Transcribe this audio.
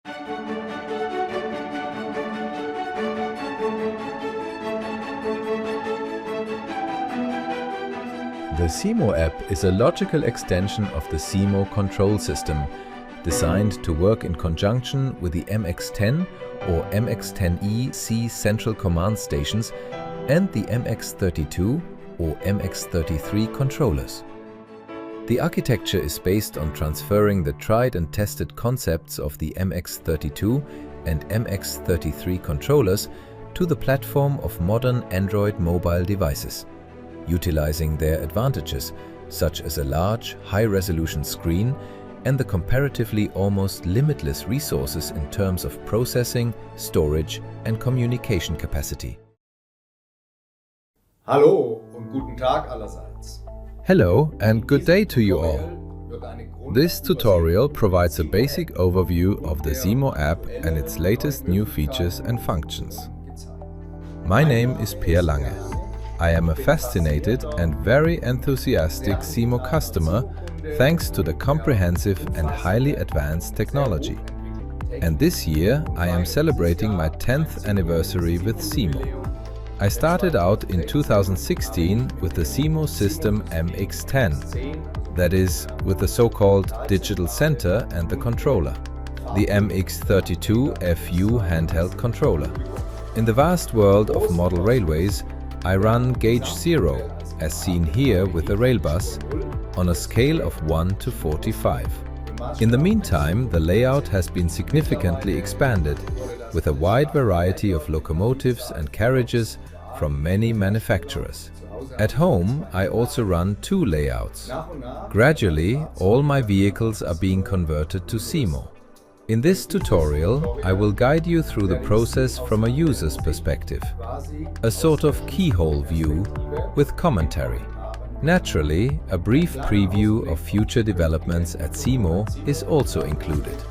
The ZIMO app is a logical extension of the ZIMO control system, designed to work in conjunction with the MX10 or MX10E C central command stations and the MX32 or MX33 controllers. The architecture is based on transferring the tried and tested concepts of the MX32 and MX33 controllers to the platform of modern Android mobile devices, utilizing their advantages, such as a large, high-resolution screen and the comparatively almost limitless resources in terms of processing, storage and communication capacity. Hallo und guten Tag allerseits. Hello and good day to you all. This tutorial provides a basic overview of the ZIMO app and its latest new features and functions. My name is Peer Lange. I am a fascinated and very enthusiastic ZIMO customer thanks to the comprehensive and highly advanced technology. And this year I am celebrating my 10th anniversary with ZIMO. I started out in 2016 with the ZIMO system MX10, that is, with the so-called digital center and the controller, the MX32 FU handheld controller. In the vast world of model railways, I run gauge 0, as seen here with the railbus, on a scale of 1 to 45. In the meantime, the layout has been significantly expanded, with a wide variety of locomotives and carriages from many manufacturers. At home, I also run 2 layouts. Gradually, all my vehicles are being converted to ZIMO. In this tutorial, I will guide you through the process from a user's perspective, a sort of keyhole view with commentary. Naturally, a brief preview of future developments at ZIMO is also included.